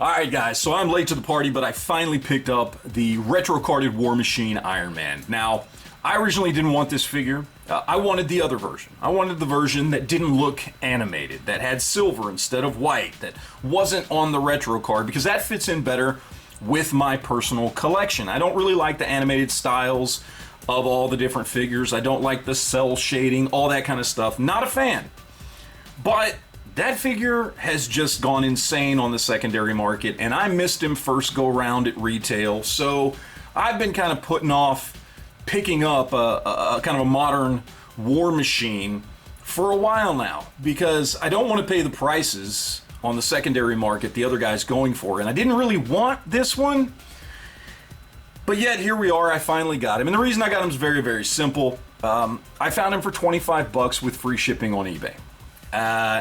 Alright guys, so I'm late to the party, but I finally picked up the retro-carded War Machine Iron Man. Now, I originally didn't want this figure. I wanted the other version. I wanted the version that didn't look animated, that had silver instead of white, that wasn't on the retro card, because that fits in better with my personal collection. I don't really like the animated styles of all the different figures. I don't like the cell shading, all that kind of stuff. Not a fan. But that figure has just gone insane on the secondary market, and I missed him first go around at retail, so I've been kind of putting off picking up a kind of a modern War Machine for a while now, because I don't want to pay the prices on the secondary market the other guy's going for, and I didn't really want this one, but yet here we are. I finally got him, and the reason I got him is very, very simple. I found him for 25 bucks with free shipping on eBay.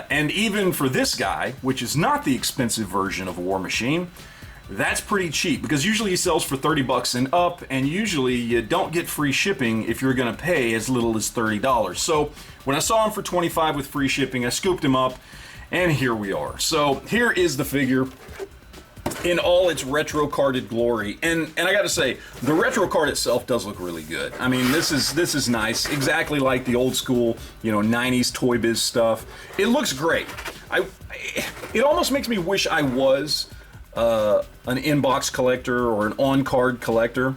And even for this guy, which is not the expensive version of War Machine, that's pretty cheap, because usually he sells for 30 bucks and up, and usually you don't get free shipping if you're going to pay as little as $30. So when I saw him for 25 with free shipping, I scooped him up, and here we are. So here is the figure in all its retro carded glory, and I gotta say, the retro card itself does look really good. I mean, this is nice, exactly like the old school, 90s Toy Biz stuff. It looks great. It almost makes me wish I was an in-box collector or an on-card collector,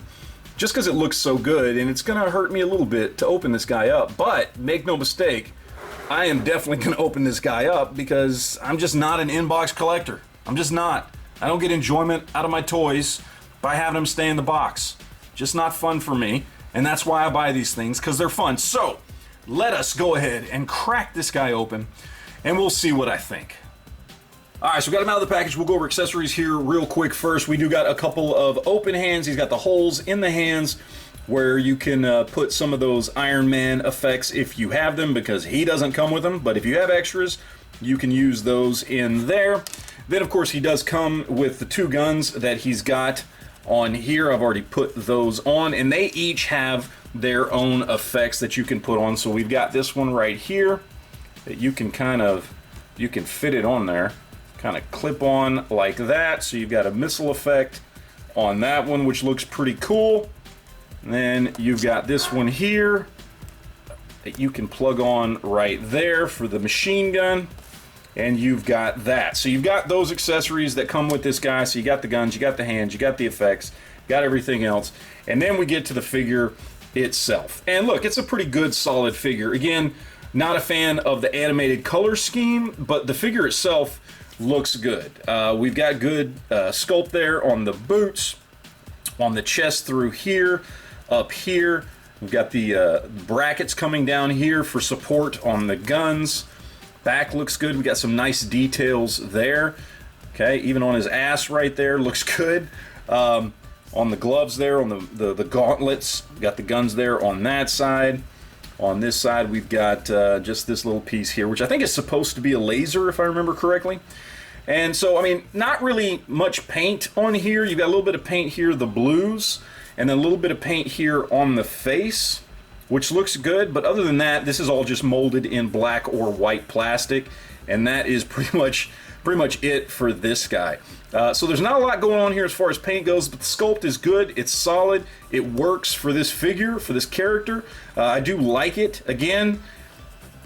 just because it looks so good, and it's gonna hurt me a little bit to open this guy up. But make no mistake, I am definitely gonna open this guy up, because I'm just not an in-box collector. I'm just not. I don't get enjoyment out of my toys by having them stay in the box. Just not fun for me, and that's why I buy these things, because they're fun. So, let us go ahead and crack this guy open, and we'll see what I think. Alright, so we got him out of the package. We'll go over accessories here real quick first. We do got a couple of open hands. He's got the holes in the hands where you can put some of those Iron Man effects if you have them, because he doesn't come with them, but if you have extras, you can use those in there. Then, of course, he does come with the two guns that he's got on here. I've already put those on, and they each have their own effects that you can put on. So we've got this one right here that you can fit it on there, kind of clip on like that. So you've got a missile effect on that one, which looks pretty cool. And then you've got this one here that you can plug on right there for the machine gun. And you've got that. So you've got those accessories that come with this guy. So you got the guns, you got the hands, you got the effects, you got everything else. And then we get to the figure itself. And look, it's a pretty good, solid figure. Again, not a fan of the animated color scheme, but the figure itself looks good. We've got good sculpt there on the boots, on the chest through here, up here. We've got the brackets coming down here for support on the guns. Back looks good. We got some nice details there. Okay, even on his ass right there looks good. On the gloves there, on the gauntlets, we got the guns there on that side. On this side, we've got just this little piece here, which I think is supposed to be a laser, if I remember correctly. And so, I mean, not really much paint on here. You've got a little bit of paint here, the blues, and then a little bit of paint here on the face, which looks good. But other than that, this is all just molded in black or white plastic, and that is pretty much it for this guy. So there's not a lot going on here as far as paint goes, but the sculpt is good. It's solid. It works for this figure, for this character. I do like it. Again,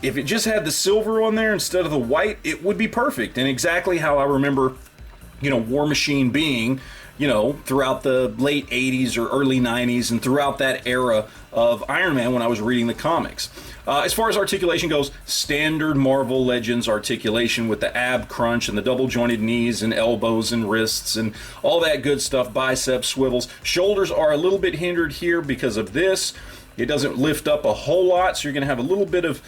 if it just had the silver on there instead of the white, it would be perfect, and exactly how I remember, War Machine being, throughout the late 80s or early 90s, and throughout that era of Iron Man when I was reading the comics. As far as articulation goes, standard Marvel Legends articulation with the ab crunch and the double jointed knees and elbows and wrists and all that good stuff, biceps, swivels. Shoulders are a little bit hindered here because of this. It doesn't lift up a whole lot, so you're going to have a little bit of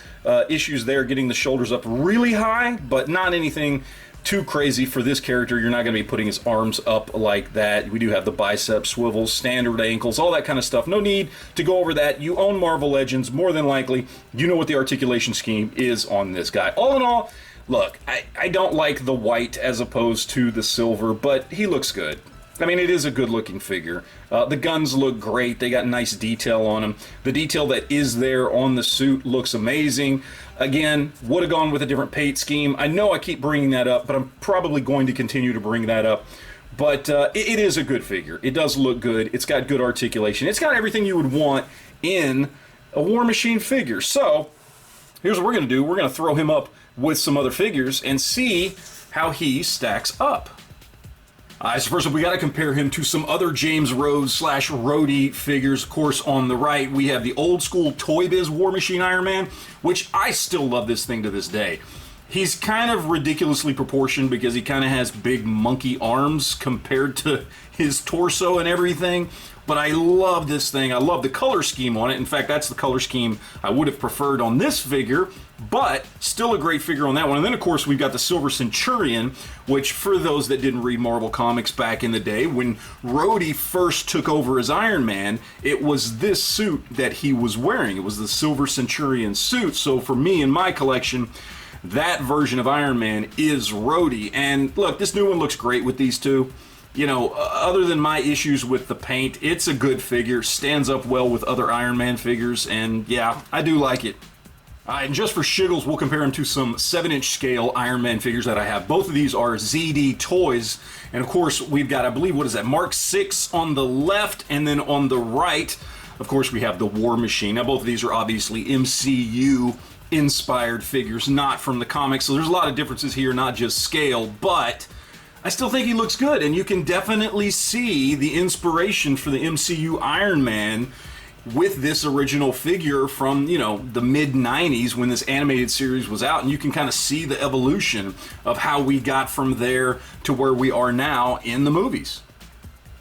issues there getting the shoulders up really high, but not anything too crazy for this character. You're not going to be putting his arms up like that. We do have the bicep swivels, standard ankles, all that kind of stuff. No need to go over that. You own Marvel Legends, more than likely. You know what the articulation scheme is on this guy. All in all, look, I don't like the white as opposed to the silver, but he looks good. I mean, it is a good looking figure. The guns look great. They got nice detail on them. The detail that is there on the suit looks amazing. Again, would have gone with a different paint scheme. I know I keep bringing that up, but I'm probably going to continue to bring that up. But it is a good figure. It does look good. It's got good articulation. It's got everything you would want in a War Machine figure. So here's what we're going to do. We're going to throw him up with some other figures and see how he stacks up. So first up, we got to compare him to some other James Rhodes / Rhodey figures. Of course, on the right, we have the old school Toy Biz War Machine Iron Man, which I still love this thing to this day. He's kind of ridiculously proportioned because he kind of has big monkey arms compared to his torso and everything. But I love this thing. I love the color scheme on it. In fact, that's the color scheme I would have preferred on this figure, but still a great figure on that one. And then, of course, we've got the Silver Centurion, which for those that didn't read Marvel Comics back in the day, when Rhodey first took over as Iron Man, it was this suit that he was wearing. It was the Silver Centurion suit. So for me in my collection, that version of Iron Man is Rhodey. And look, this new one looks great with these two. You know, other than my issues with the paint, it's a good figure, stands up well with other Iron Man figures, and yeah, I do like it. And just for shiggles, we'll compare him to some 7-inch scale Iron Man figures that I have. Both of these are ZD Toys, and of course, we've got, I believe, what is that, Mark 6 on the left, and then on the right, of course, we have the War Machine. Now, both of these are obviously MCU inspired figures, not from the comics, so there's a lot of differences here, not just scale, but I still think he looks good, and you can definitely see the inspiration for the MCU Iron Man with this original figure from, you know, the mid-90s when this animated series was out, and you can kind of see the evolution of how we got from there to where we are now in the movies.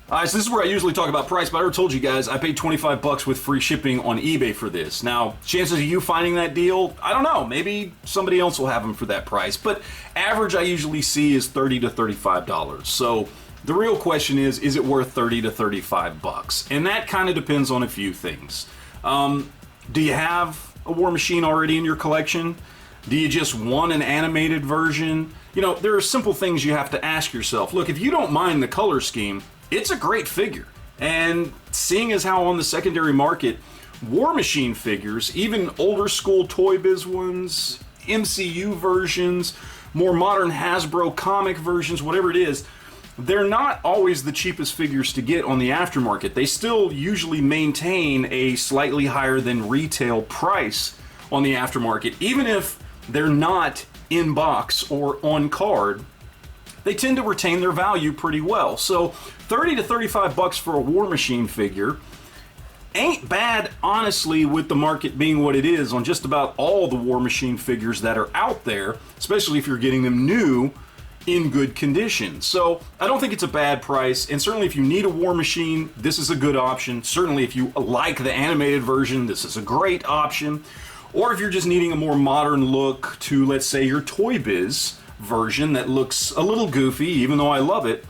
So this is where I usually talk about price, but I already told you guys I paid 25 bucks with free shipping on eBay for this. Now, chances of you finding that deal, I don't know. Maybe somebody else will have them for that price. But average I usually see is $30 to $35. So the real question is it worth 30 to 35 bucks? And that kind of depends on a few things. Do you have a War Machine already in your collection? Do you just want an animated version? You know, there are simple things you have to ask yourself. Look, if you don't mind the color scheme, it's a great figure. And seeing as how on the secondary market, War Machine figures, even older school Toy Biz ones, MCU versions, more modern Hasbro comic versions, whatever it is, they're not always the cheapest figures to get on the aftermarket. They still usually maintain a slightly higher than retail price on the aftermarket. Even if they're not in box or on card, they tend to retain their value pretty well. So 30 to 35 bucks for a War Machine figure ain't bad, honestly, with the market being what it is on just about all the War Machine figures that are out there, especially if you're getting them new in good condition. So I don't think it's a bad price, and certainly if you need a War Machine, this is a good option. Certainly if you like the animated version, this is a great option. Or if you're just needing a more modern look to, let's say, your Toy Biz version that looks a little goofy, even though I love it,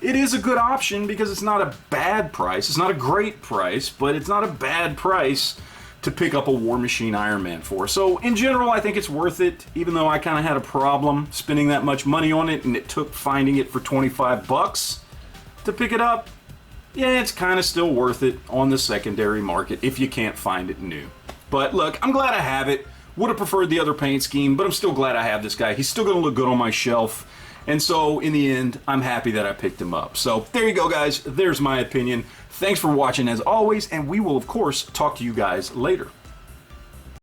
it is a good option because it's not a bad price. It's not a great price, but it's not a bad price to pick up a War Machine Iron Man for. So in general, I think it's worth it, even though I kind of had a problem spending that much money on it, and it took finding it for 25 bucks to pick it up. Yeah, it's kind of still worth it on the secondary market if you can't find it new. But look, I'm glad I have it. Would have preferred the other paint scheme, but I'm still glad I have this guy. He's still going to look good on my shelf. And so, in the end, I'm happy that I picked him up. So, there you go, guys. There's my opinion. Thanks for watching, as always, and we will, of course, talk to you guys later.